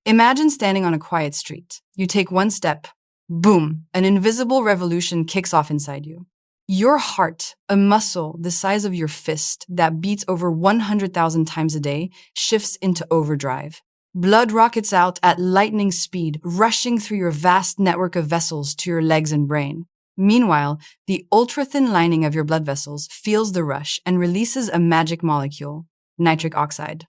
Imagine standing on a quiet street. You take one step, boom, an invisible revolution kicks off inside you. Your heart, a muscle the size of your fist that beats over 100,000 times a day, shifts into overdrive. Blood rockets out at lightning speed, rushing through your vast network of vessels to your legs and brain. Meanwhile, the ultra-thin lining of your blood vessels feels the rush and releases a magic molecule, nitric oxide.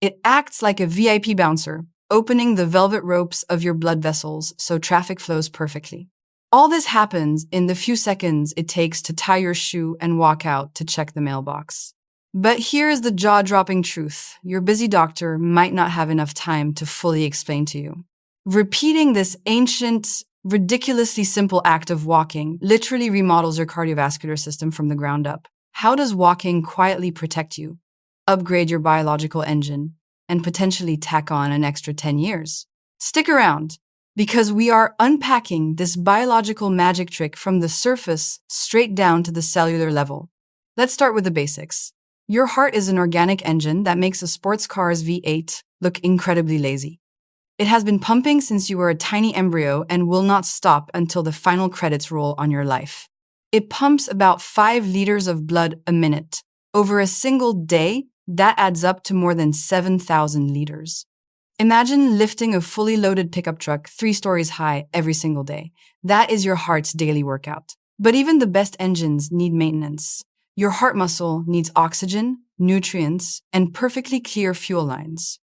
It acts like a VIP bouncer, opening the velvet ropes of your blood vessels so traffic flows perfectly. All this happens in the few seconds it takes to tie your shoe and walk out to check the mailbox. But here's the jaw-dropping truth. Your busy doctor might not have enough time to fully explain to you. Repeating this ancient, ridiculously simple act of walking literally remodels your cardiovascular system from the ground up. How does walking quietly protect you, upgrade your biological engine, and potentially tack on an extra 10 years? Stick around, because we are unpacking this biological magic trick from the surface straight down to the cellular level. Let's start with the basics. Your heart is an organic engine that makes a sports car's V8 look incredibly lazy. It has been pumping since you were a tiny embryo and will not stop until the final credits roll on your life. It pumps about 5 liters of blood a minute. Over a single day, that adds up to more than 7,000 liters. Imagine lifting a fully loaded pickup truck 3 stories high every single day. That is your heart's daily workout. But even the best engines need maintenance. Your heart muscle needs oxygen, nutrients, and perfectly clear fuel lines.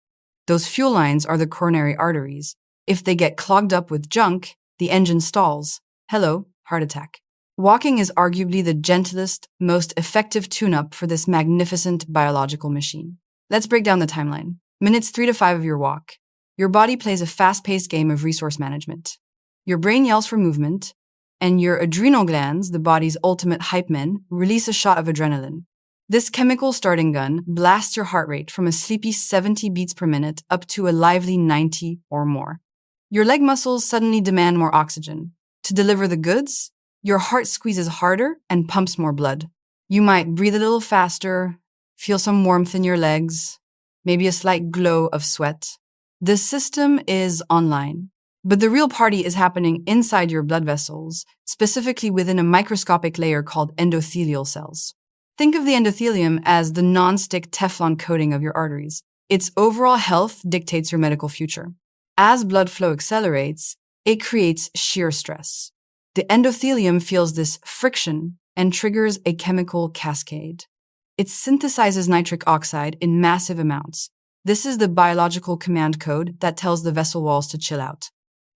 Those fuel lines are the coronary arteries. If they get clogged up with junk, the engine stalls. Hello, heart attack. Walking is arguably the gentlest, most effective tune-up for this magnificent biological machine. Let's break down the timeline. Minutes 3 to 5 of your walk. Your body plays a fast-paced game of resource management. Your brain yells for movement, and your adrenal glands, the body's ultimate hype men, release a shot of adrenaline. This chemical starting gun blasts your heart rate from a sleepy 70 beats per minute up to a lively 90 or more. Your leg muscles suddenly demand more oxygen. To deliver the goods, your heart squeezes harder and pumps more blood. You might breathe a little faster, feel some warmth in your legs, maybe a slight glow of sweat. The system is online. But the real party is happening inside your blood vessels, specifically within a microscopic layer called endothelial cells. Think of the endothelium as the non-stick Teflon coating of your arteries. Its overall health dictates your medical future. As blood flow accelerates, it creates shear stress. The endothelium feels this friction and triggers a chemical cascade. It synthesizes nitric oxide in massive amounts. This is the biological command code that tells the vessel walls to chill out.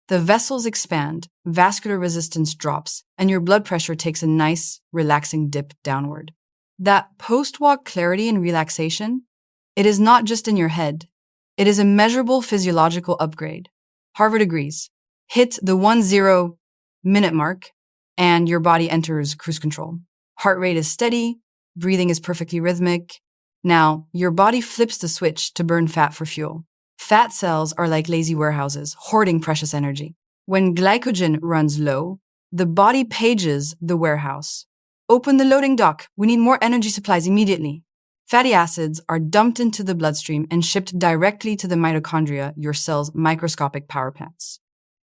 The vessels expand, vascular resistance drops, and your blood pressure takes a nice, relaxing dip downward. That post-walk clarity and relaxation, it is not just in your head. It is a measurable physiological upgrade. Harvard agrees. Hit the 10-minute mark, and your body enters cruise control. Heart rate is steady, breathing is perfectly rhythmic. Now, your body flips the switch to burn fat for fuel. Fat cells are like lazy warehouses, hoarding precious energy. When glycogen runs low, the body pages the warehouse. Open the loading dock. We need more energy supplies immediately. Fatty acids are dumped into the bloodstream and shipped directly to the mitochondria, your cell's microscopic power plants.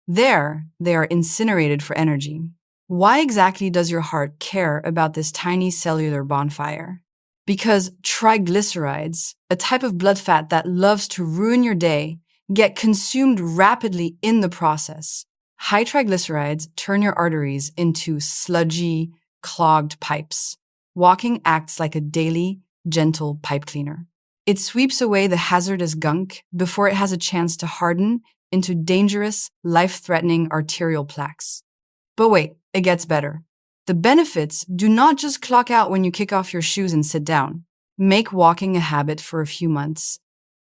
There, they are incinerated for energy. Why exactly does your heart care about this tiny cellular bonfire? Because triglycerides, a type of blood fat that loves to ruin your day, get consumed rapidly in the process. High triglycerides turn your arteries into sludgy, clogged pipes. Walking acts like a daily, gentle pipe cleaner. It sweeps away the hazardous gunk before it has a chance to harden into dangerous, life-threatening arterial plaques. But wait, it gets better. The benefits do not just clock out when you kick off your shoes and sit down. Make walking a habit for a few months,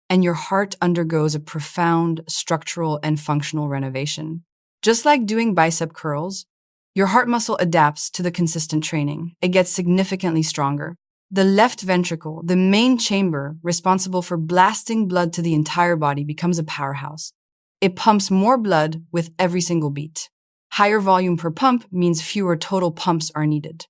and your heart undergoes a profound structural and functional renovation. Just like doing bicep curls, your heart muscle adapts to the consistent training. It gets significantly stronger. The left ventricle, the main chamber responsible for blasting blood to the entire body, becomes a powerhouse. It pumps more blood with every single beat. Higher volume per pump means fewer total pumps are needed.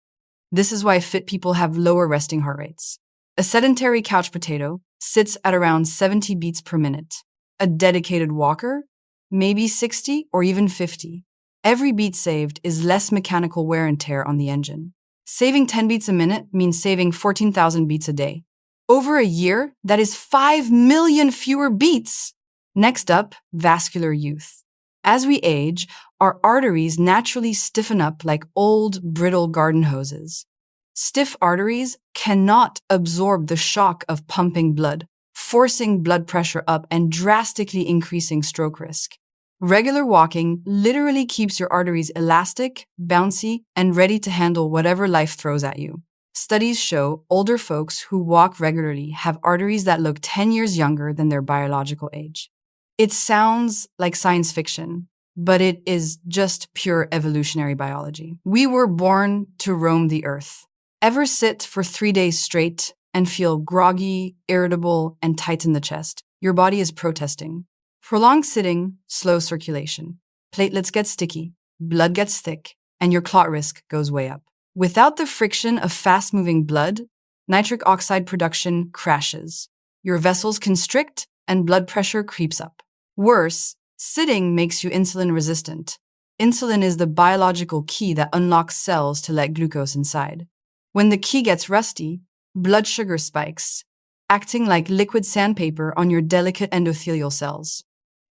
This is why fit people have lower resting heart rates. A sedentary couch potato sits at around 70 beats per minute. A dedicated walker? Maybe 60 or even 50. Every beat saved is less mechanical wear and tear on the engine. Saving 10 beats a minute means saving 14,000 beats a day. Over a year, that is 5 million fewer beats. Next up, vascular youth. As we age, our arteries naturally stiffen up like old, brittle garden hoses. Stiff arteries cannot absorb the shock of pumping blood, forcing blood pressure up and drastically increasing stroke risk. Regular walking literally keeps your arteries elastic, bouncy, and ready to handle whatever life throws at you. Studies show older folks who walk regularly have arteries that look 10 years younger than their biological age. It sounds like science fiction, but it is just pure evolutionary biology. We were born to roam the earth. Ever sit for 3 days straight and feel groggy, irritable, and tight in the chest? Your body is protesting. Prolonged sitting, slow circulation. Platelets get sticky, blood gets thick, and your clot risk goes way up. Without the friction of fast-moving blood, nitric oxide production crashes. Your vessels constrict and blood pressure creeps up. Worse, sitting makes you insulin resistant. Insulin is the biological key that unlocks cells to let glucose inside. When the key gets rusty, blood sugar spikes, acting like liquid sandpaper on your delicate endothelial cells.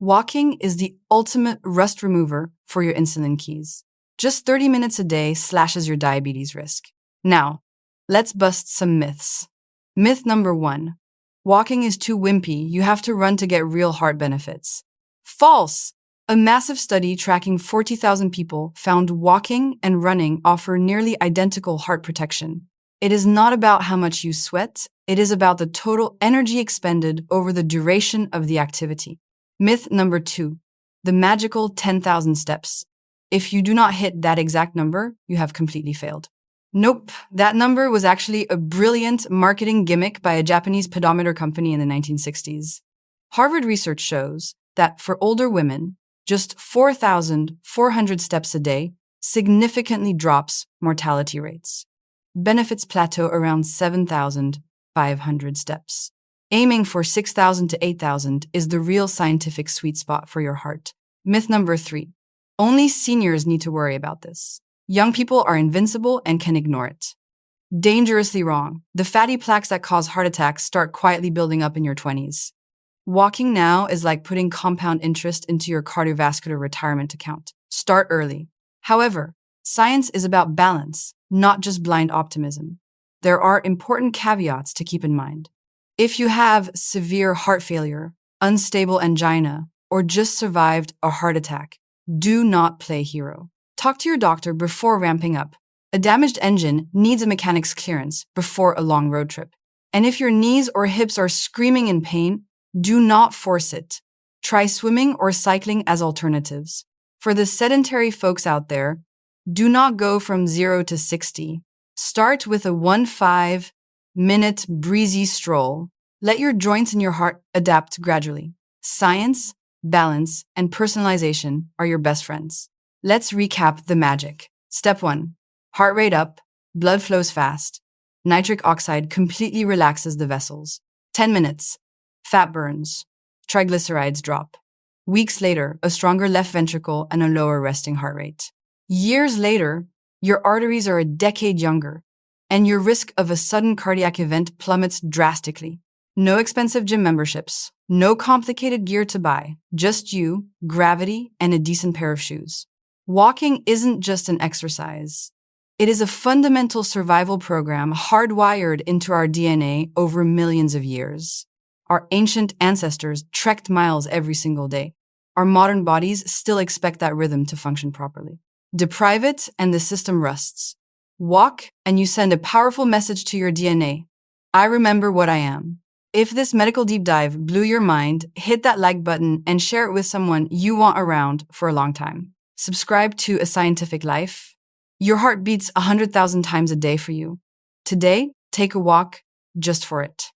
Walking is the ultimate rust remover for your insulin keys. Just 30 minutes a day slashes your diabetes risk. Now, let's bust some myths. Myth number 1. Walking is too wimpy. You have to run to get real heart benefits. False! A massive study tracking 40,000 people found walking and running offer nearly identical heart protection. It is not about how much you sweat. It is about the total energy expended over the duration of the activity. Myth number 2. The magical 10,000 steps. If you do not hit that exact number, you have completely failed. Nope, that number was actually a brilliant marketing gimmick by a Japanese pedometer company in the 1960s. Harvard research shows that for older women, just 4,400 steps a day significantly drops mortality rates. Benefits plateau around 7,500 steps. Aiming for 6,000 to 8,000 is the real scientific sweet spot for your heart. Myth number 3. Only seniors need to worry about this. Young people are invincible and can ignore it. Dangerously wrong. The fatty plaques that cause heart attacks start quietly building up in your 20s. Walking now is like putting compound interest into your cardiovascular retirement account. Start early. However, science is about balance, not just blind optimism. There are important caveats to keep in mind. If you have severe heart failure, unstable angina, or just survived a heart attack, do not play hero. Talk to your doctor before ramping up. A damaged engine needs a mechanic's clearance before a long road trip. And if your knees or hips are screaming in pain, do not force it. Try swimming or cycling as alternatives. For the sedentary folks out there, do not go from 0 to 60. Start with a 1-5-minute breezy stroll. Let your joints and your heart adapt gradually. Science, balance, and personalization are your best friends. Let's recap the magic. Step 1. Heart rate up, blood flows fast. Nitric oxide completely relaxes the vessels. 10 minutes. Fat burns. Triglycerides drop. Weeks later, a stronger left ventricle and a lower resting heart rate. Years later, your arteries are a decade younger, and your risk of a sudden cardiac event plummets drastically. No expensive gym memberships, no complicated gear to buy, just you, gravity, and a decent pair of shoes. Walking isn't just an exercise. It is a fundamental survival program hardwired into our DNA over millions of years. Our ancient ancestors trekked miles every single day. Our modern bodies still expect that rhythm to function properly. Deprive it and the system rusts. Walk and you send a powerful message to your DNA. I remember what I am. If this medical deep dive blew your mind, hit that like button and share it with someone you want around for a long time. Subscribe to A Scientific Life. Your heart beats 100,000 times a day for you. Today, take a walk just for it.